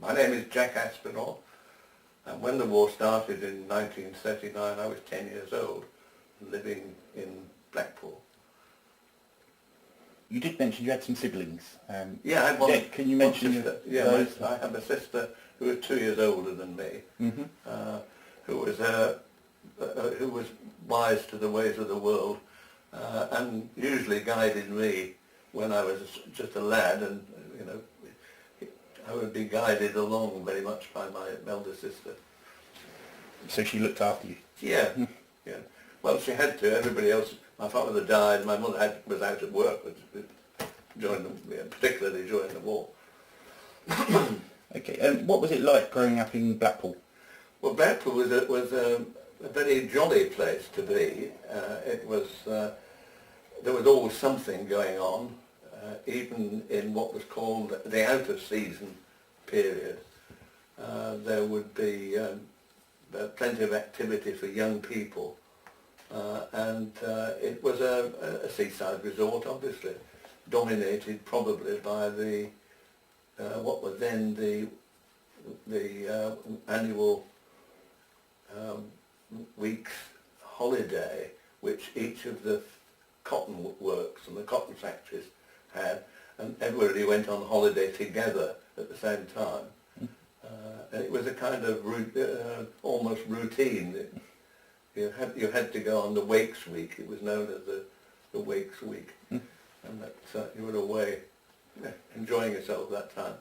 My name is Jack Aspinall, and when the war started in 1939, I was 10 years old, living in Blackpool. You did mention you had some siblings. Yeah, I had one. Yeah, can you mention sister? those? I have a sister who was 2 years older than me, who was wise to the ways of the world, and usually guided me when I was just a lad, and I would be guided along very much by my elder sister. So she looked after you? Yeah, yeah. Well, she had to. Everybody else. My father died. My mother was out at work, particularly during the war. Okay. And what was it like growing up in Blackpool? Well, Blackpool was a very jolly place to be. There was always something going on, even in what was called the out-of-season period. There would be plenty of activity for young people, and it was a seaside resort, obviously, dominated probably by what was then the annual week's holiday, which each of the cotton works and the cotton factories had, and everybody went on holiday together at the same time. And it was a kind of almost routine. You had to go on the Wakes Week. It was known as the Wakes Week, and that you were away enjoying yourself that time.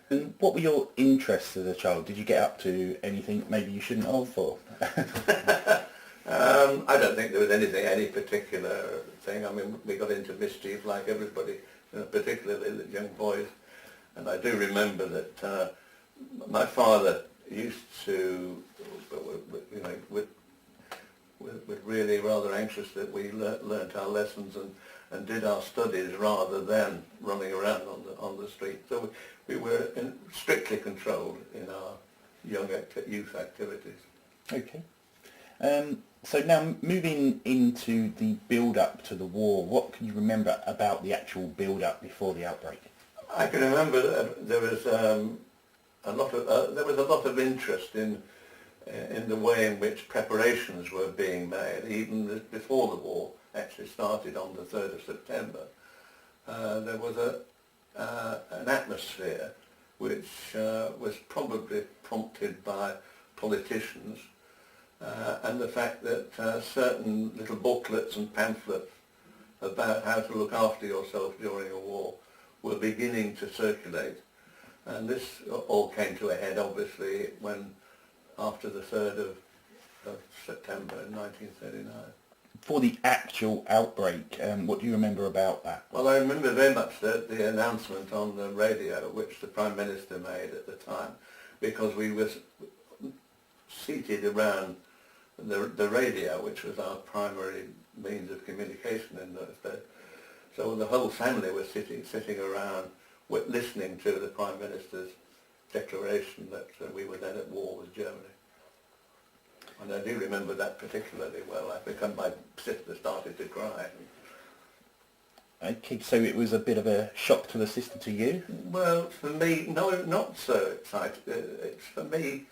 And what were your interests as a child? Did you get up to anything maybe you shouldn't have? Or? I don't think there was any particular thing. I mean, we got into mischief like everybody, particularly the young boys. And I do remember that my father used to, was really rather anxious that we learnt our lessons and did our studies rather than running around on the street. So we were strictly controlled in our youth activities. Okay. So now moving into the build-up to the war, what can you remember about the actual build-up before the outbreak? I can remember that there was a lot of interest in the way in which preparations were being made, even before the war actually started on the 3rd of September. There was an atmosphere which was probably prompted by politicians, and the fact that certain little booklets and pamphlets about how to look after yourself during a war were beginning to circulate. And this all came to a head, obviously, after the 3rd of September in 1939. For the actual outbreak, what do you remember about that? Well, I remember very much the announcement on the radio, which the Prime Minister made at the time, because we were seated around the radio, which was our primary means of communication in those days. So the whole family was sitting around listening to the Prime Minister's declaration that we were then at war with Germany. And I do remember that particularly well. My sister started to cry. Okay, so it was a bit of a shock to the system to you? Well, for me, no, not so exciting. It's for me,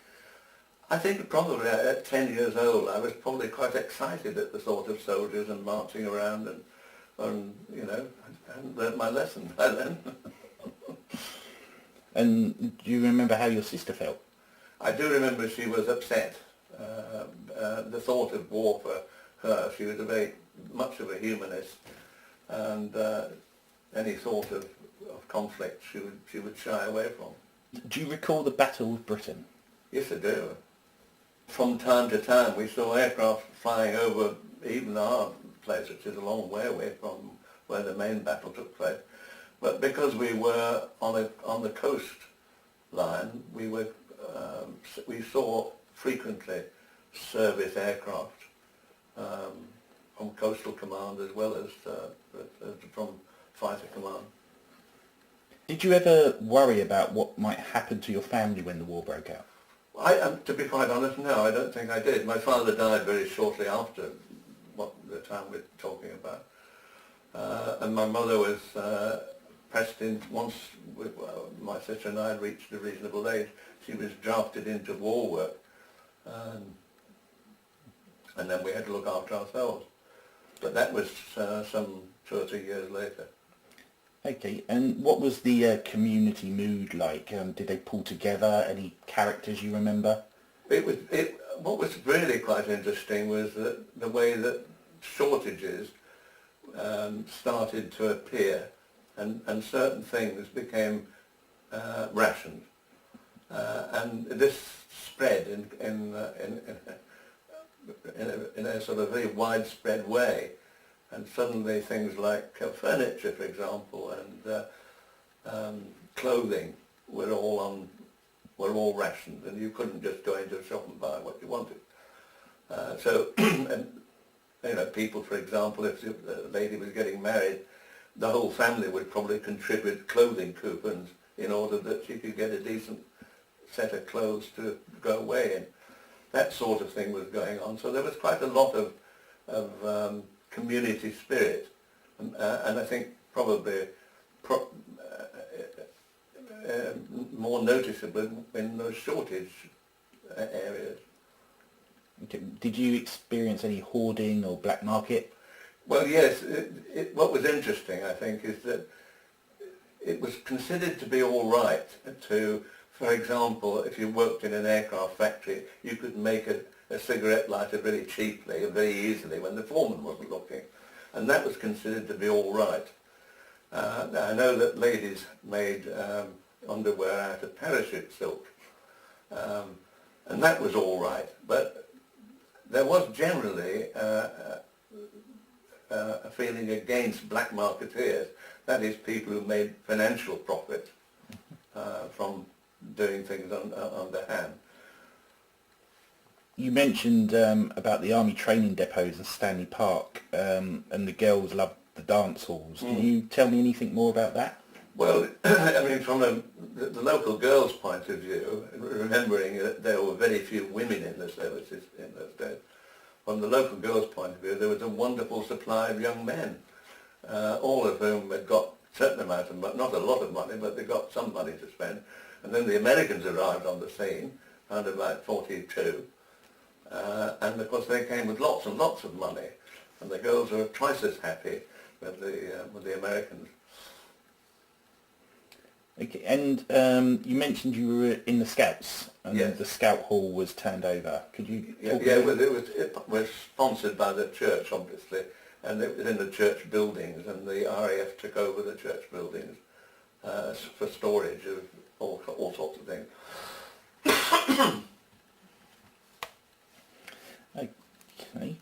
I think probably at 10 years old, I was probably quite excited at the thought of soldiers and marching around and I hadn't learnt my lesson by then. And do you remember how your sister felt? I do remember she was upset. The thought of war for her, she was very much of a humanist, and any thought of conflict she would shy away from. Do you recall the Battle of Britain? Yes, I do. From time to time we saw aircraft flying over even our place, which is a long way away from where the main battle took place. But because we were on the coast line, we saw frequently service aircraft from Coastal Command as well as from Fighter Command. Did you ever worry about what might happen to your family when the war broke out? To be quite honest, no, I don't think I did. My father died very shortly after the time we're talking about. And my mother was Preston, once my sister and I had reached a reasonable age, she was drafted into war work, and then we had to look after ourselves. But that was some 2 or 3 years later. Okay, and what was the community mood like? Did they pull together? Any characters you remember? What was really quite interesting was that the way that shortages started to appear, and certain things became rationed, and this spread in a sort of very widespread way, and suddenly things like furniture, for example, and clothing were all rationed, and you couldn't just go into a shop and buy what you wanted. And, people, for example, if a lady was getting married, the whole family would probably contribute clothing coupons in order that she could get a decent set of clothes to go away in. That sort of thing was going on. So there was quite a lot of community spirit, and I think probably more noticeable in those shortage areas. Okay. Did you experience any hoarding or black market? Well, yes. What was interesting, I think, is that it was considered to be all right to, for example, if you worked in an aircraft factory, you could make a cigarette lighter very cheaply and very easily when the foreman wasn't looking, and that was considered to be all right. I know that ladies made underwear out of parachute silk, and that was all right, but there was generally a feeling against black marketeers, that is, people who made financial profit from doing things underhand. You mentioned about the army training depots in Stanley Park, and the girls loved the dance halls. Can you tell me anything more about that? Well, I mean, from the local girls' point of view, remembering that there were very few women in the services in those days, from the local girls' point of view, there was a wonderful supply of young men, all of whom had got a certain amount of money, not a lot of money, but they got some money to spend. And then the Americans arrived on the scene, around about 42, and of course they came with lots and lots of money, and the girls were twice as happy with the Americans. Okay, and you mentioned you were in the Scouts, and yes. The Scout Hall was turned over. Could you talk it was sponsored by the church, obviously, and it was in the church buildings, and the RAF took over the church buildings for storage of all sorts of things. Okay.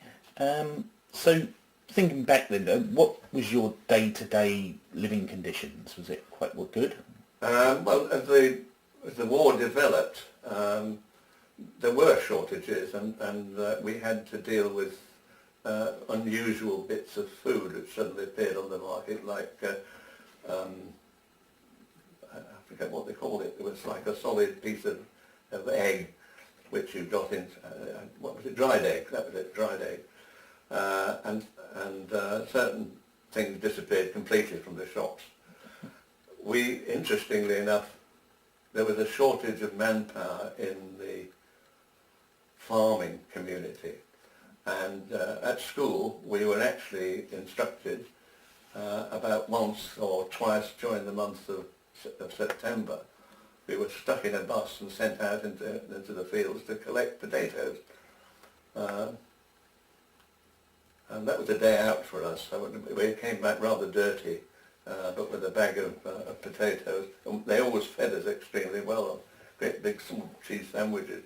So thinking back then, what was your day-to-day living conditions? Was it quite good? Well, as the war developed, there were shortages, and we had to deal with unusual bits of food that suddenly appeared on the market, like I forget what they called it. It was like a solid piece of egg, which you got in, what was it, dried egg, that was it, dried egg. And certain things disappeared completely from the shops. Interestingly enough, there was a shortage of manpower in the farming community. And at school, we were actually instructed about once or twice during the month of September. We were stuck in a bus and sent out into the fields to collect potatoes. And that was a day out for us. So we came back rather dirty, but with a bag of potatoes. And they always fed us extremely well on great big cheese sandwiches.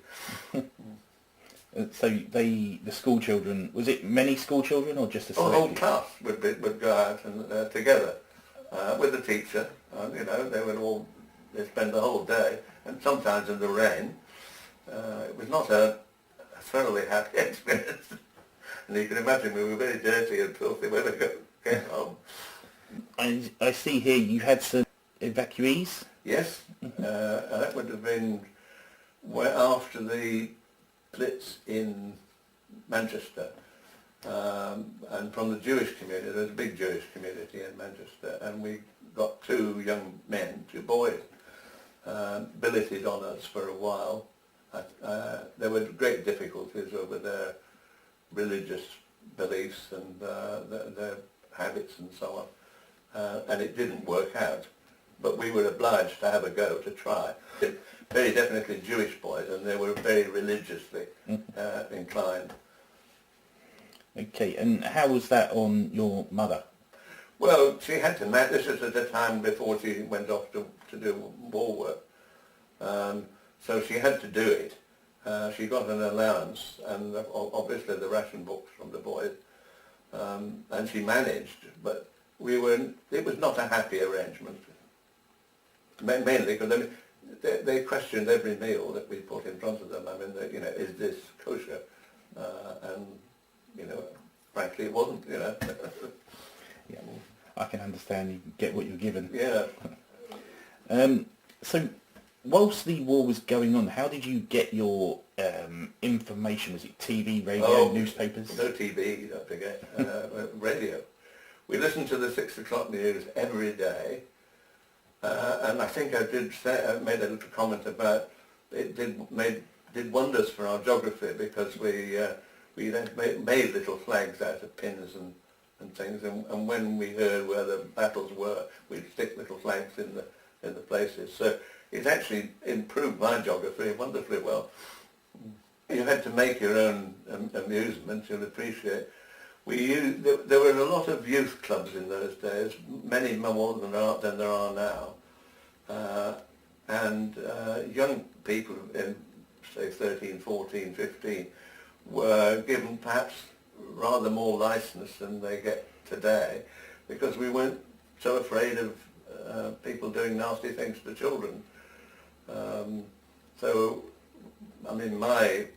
So the school children, was it many school children or just a select? The whole class would go out and together with the teacher. They spend the whole day, and sometimes in the rain. It was not a thoroughly happy experience. And you can imagine we were very dirty and filthy when we came home. I see here you had some evacuees? Yes, that would have been after the Blitz in Manchester. and from the Jewish community. There's a big Jewish community in Manchester, and we got two young men, two boys, billeted on us for a while. There were great difficulties over their religious beliefs and their habits and so on, and it didn't work out. But we were obliged to have a go to try. Very definitely Jewish boys, and they were very religiously inclined. Okay, and how was that on your mother? Well, she had to manage. This was at the time before she went off to do war work. So she had to do it. She got an allowance, and obviously the ration books from the boys, and she managed. But it was not a happy arrangement, mainly because they questioned every meal that we put in front of them. I mean, is this kosher? And frankly, it wasn't. Yeah, I can understand. You get what you're given. Yeah. So, whilst the war was going on, how did you get your information? Was it TV, radio, newspapers? No TV, don't forget. Radio. We listened to the 6 o'clock news every day, and I think I made a little comment about it did wonders for our geography, because we then made little flags out of pins and things, and when we heard where the battles were, we'd stick little flags in the places. So it actually improved my geography wonderfully well. You had to make your own amusement. You'll appreciate. There were a lot of youth clubs in those days, many more than there are now, and young people in, say, 13, 14, 15 were given perhaps rather more license than they get today, because we weren't so afraid of people doing nasty things to children. So, I mean, my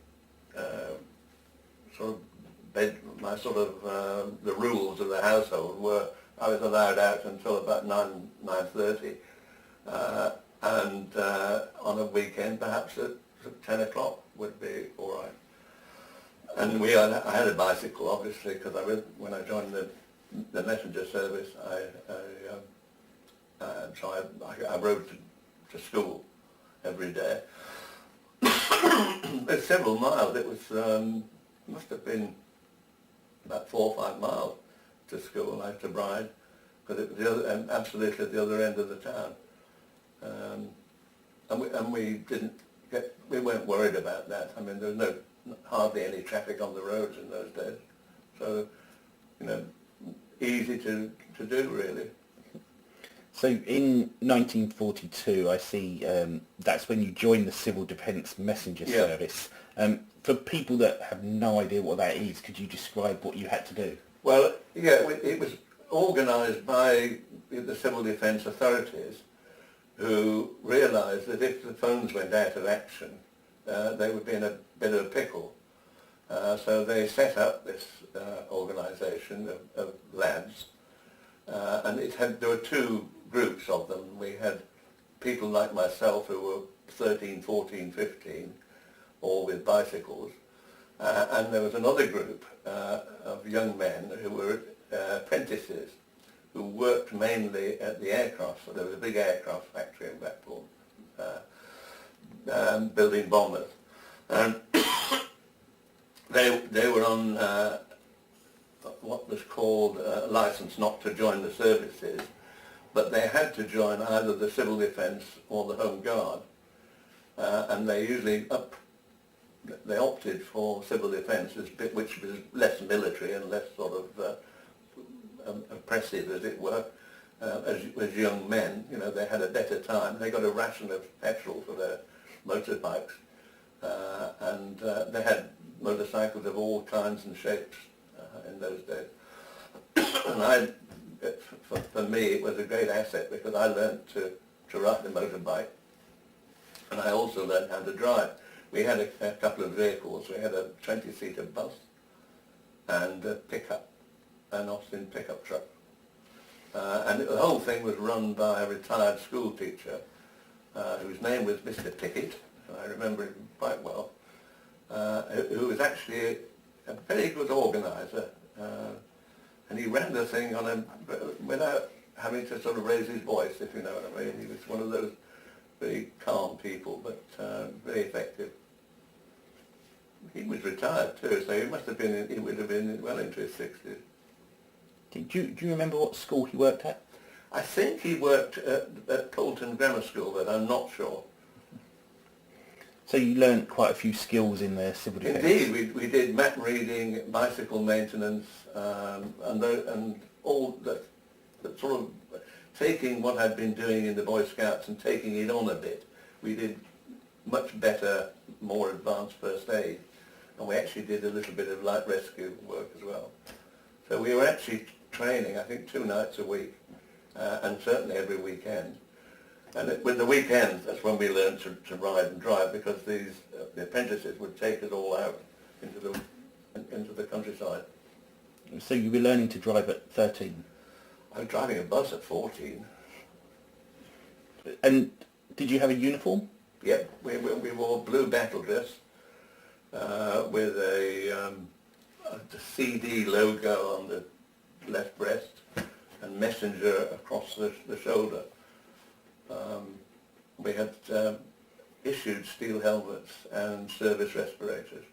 the rules of the household were I was allowed out until about 9:30, and on a weekend perhaps at 10 o'clock would be all right. And I had a bicycle, obviously, because when I joined the messenger service, I rode to school every day. It's several miles. It was must have been about 4 or 5 miles to school. I had to ride because it was absolutely at the other end of the town, and we weren't worried about that. I mean, there was hardly any traffic on the roads in those days, so easy to do, really. So in 1942, I see that's when you joined the Civil Defence Messenger Service. For people that have no idea what that is, could you describe what you had to do? Well, yeah, it was organised by the Civil Defence authorities, who realised that if the phones went out of action, they would be in a bit of a pickle. So they set up this organisation of lads, and there were two groups of them. We had people like myself who were 13, 14, 15, all with bicycles, and there was another group of young men who were apprentices, who worked mainly at the aircraft. So there was a big aircraft factory in Blackpool, building bombers, and they were on what was called a licence not to join the services, but they had to join either the Civil Defence or the Home Guard, and they opted for Civil Defence, which was less military and less sort of oppressive, as it were. As young men, they had a better time. They got a ration of petrol for their motorbikes, and they had motorcycles of all kinds and shapes in those days. And for me, it was a great asset, because I learned to ride the motorbike, and I also learned how to drive. We had a couple of vehicles. We had a 20-seater bus and a pickup, an Austin pickup truck. And the whole thing was run by a retired school teacher whose name was Mr. Pickett, and I remember him quite well, who was actually a very good organiser, and he ran the thing without having to sort of raise his voice, if you know what I mean. He was one of those very calm people, but very effective. He was retired too, so he would have been well into his 60s. Do you remember what school he worked at? I think he worked at Colton Grammar School, but I'm not sure. So you learnt quite a few skills in the civil defence? Indeed, we did map reading, bicycle maintenance, and all that sort of taking what I'd been doing in the Boy Scouts and taking it on a bit. We did much better, more advanced first aid, and we actually did a little bit of light rescue work as well. So we were actually training, I think, 2 nights a week, and certainly every weekend. And with the weekends, that's when we learned to ride and drive, because the apprentices would take us all out into the countryside. So you were learning to drive at 13? I was driving a bus at 14. And did you have a uniform? Yep, we wore blue battle dress with the CD logo on the left breast and messenger across the shoulder. We had issued steel helmets and service respirators.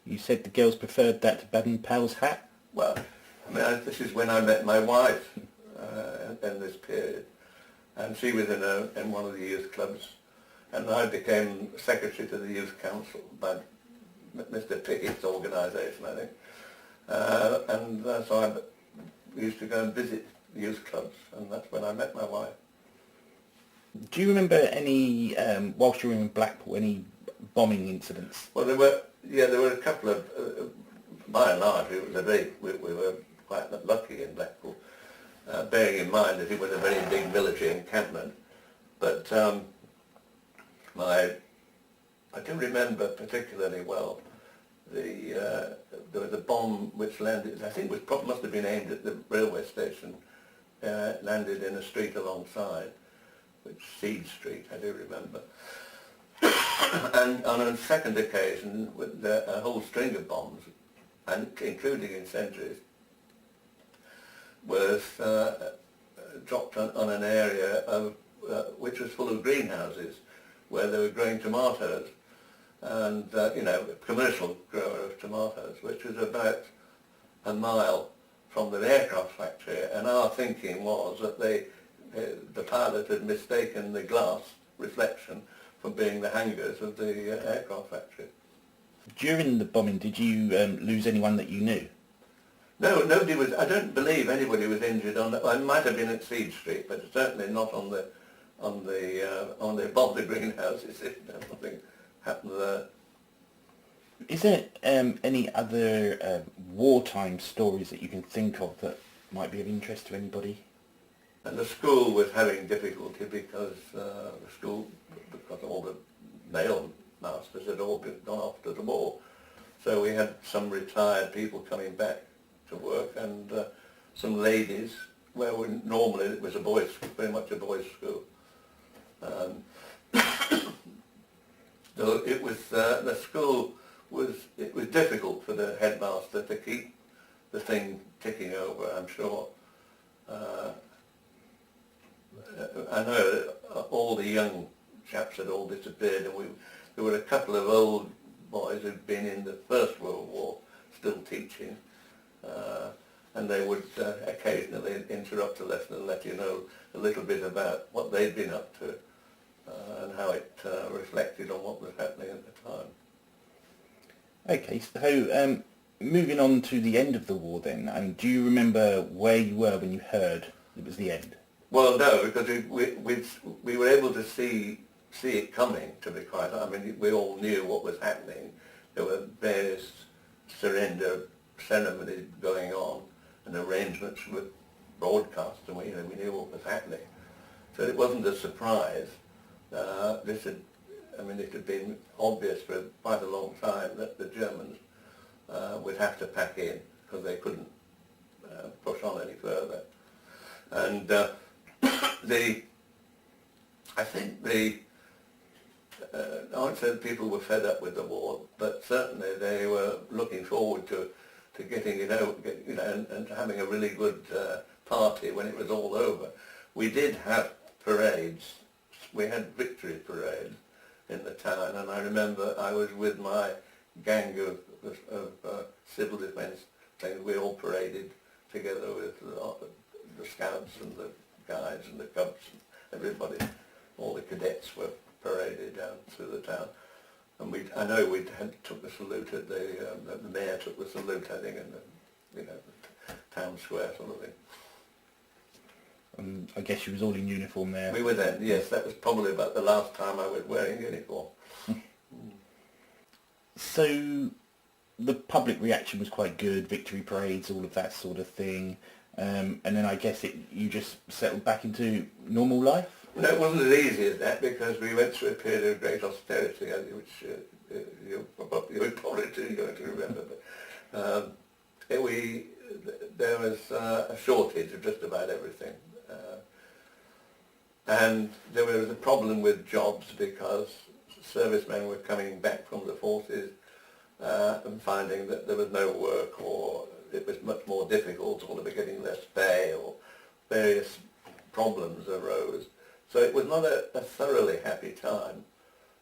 You said the girls preferred that to Baden-Powell's hat? Well, I mean, this is when I met my wife in this period, and she was in one of the youth clubs, and I became secretary to the youth council by Mr. Pickett's organisation, I think, and so I used to go and visit youth clubs, and that's when I met my wife. Do you remember any, whilst you were in Blackpool, any bombing incidents? Well, there were a couple of, by and large, we were quite lucky in Blackpool, bearing in mind that it was a very big military encampment. But I do remember particularly well there was a bomb which landed, I think must have been aimed at the railway station, landed in a street alongside, which Seed Street, I do remember. And on a second occasion, with a whole string of bombs, and including incendiaries, was dropped on an area which was full of greenhouses where they were growing tomatoes, and commercial grower of tomatoes, which was about a mile from the aircraft factory. And our thinking was that the pilot had mistaken the glass reflection for being the hangars of the aircraft factory. During the bombing, did you lose anyone that you knew? No, nobody was. I don't believe anybody was injured on that. I might have been at Seed Street, but certainly not on the above the greenhouses. Nothing happened there. Is there any other wartime stories that you can think of that might be of interest to anybody? And the school was having difficulty because all the male masters had all gone off to the war. So we had some retired people coming back to work, and some ladies, where normally it was very much a boys' school. So it was the school it was difficult for the headmaster to keep the thing ticking over, I'm sure. I know all the young chaps had all disappeared, and there were a couple of old boys who'd been in the First World War still teaching, and they would occasionally interrupt a lesson and let you know a little bit about what they'd been up to and how it reflected on what was happening at the time. Okay, so moving on to the end of the war then, do you remember where you were when you heard it was the end? Well, no, because we were able to see it coming, to be quite honest. I mean, we all knew what was happening. There were various surrender ceremonies going on, and arrangements were broadcast, and we knew what was happening. So it wasn't a surprise. It had been obvious for quite a long time that the Germans would have to pack in, because they couldn't push on any further. And I think I won't say that people were fed up with the war, but certainly they were looking forward to getting it over, and having a really good party when it was all over. We did have parades. We had victory parades in the town, and I remember I was with my gang of civil defence things. We all paraded together with the scouts and the guides and the cubs and everybody. All the cadets were paraded down through the town, and I know we took the salute at the mayor took the salute, I think, in the town square sort of thing. I guess you was all in uniform there. We were then, yes. That was probably about the last time I was wearing uniform. So the public reaction was quite good, victory parades, all of that sort of thing, and then I guess you just settled back into normal life? No, it wasn't as easy as that, because we went through a period of great austerity, which you're probably too going to remember. But there was a shortage of just about everything. And there was a problem with jobs, because servicemen were coming back from the forces and finding that there was no work, or it was much more difficult, or they were getting less pay, or various problems arose. So it was not a thoroughly happy time.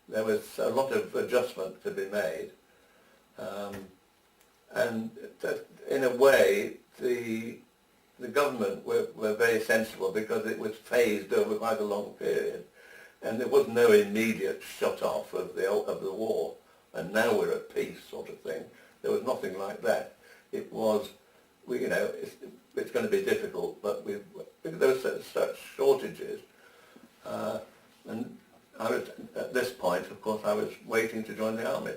There was a lot of adjustment to be made. And in a way, the government were very sensible, because it was phased over quite a long period, and there was no immediate shut off of the war, and now we're at peace sort of thing. There was nothing like that. It was, it's going to be difficult, but there were such shortages, and I was, at this point, of course, I was waiting to join the army.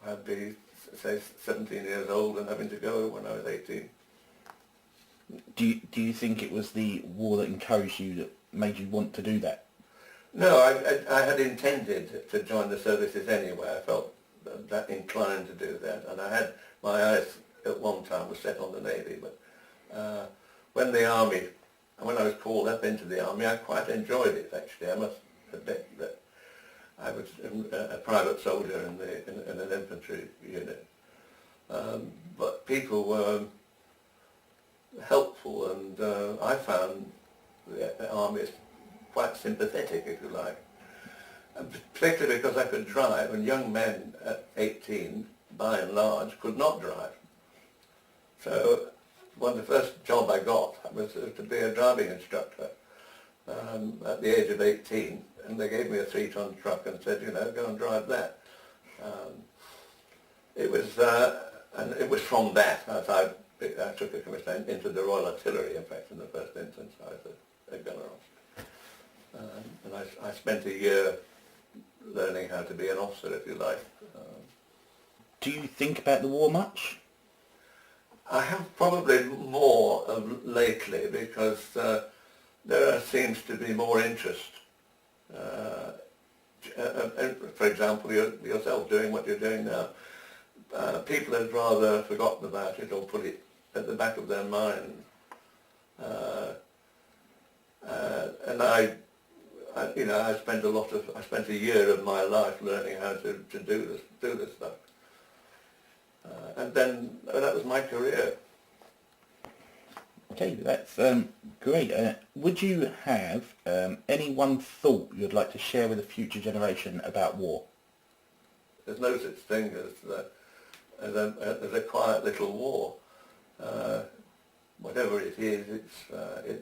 I'd be, say, 17 years old and having to go when I was 18. Do you think it was the war that encouraged you, that made you want to do that? No, I had intended to join the services anyway. I felt that inclined to do that, and I had my eyes at one time were set on the Navy. But when I was called up into the army, I quite enjoyed it. Actually, I must admit that I was a private soldier in an infantry unit, but people were helpful, and I found the army quite sympathetic, if you like, and particularly because I could drive, and young men at 18, by and large, could not drive. So the first job I got was to be a driving instructor at the age of 18, and they gave me a 3-ton truck and said, go and drive that. It was from that that I took a commission into the Royal Artillery, in fact, in the first instance. I was a gunner officer. And I spent a year learning how to be an officer, if you like. Do you think about the war much? I have probably more lately, because there seems to be more interest. For example, yourself doing what you're doing now. People have rather forgotten about it, or put it at the back of their mind. And I spent a year of my life learning how to do this stuff. And then that was my career. Okay, that's great. Would you have any one thought you'd like to share with a future generation about war? There's no such thing as a quiet little war. Whatever it is,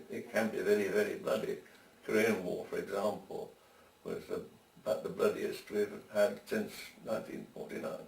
it can be very, very bloody. Korean War, for example, was about the bloodiest we've had since 1949.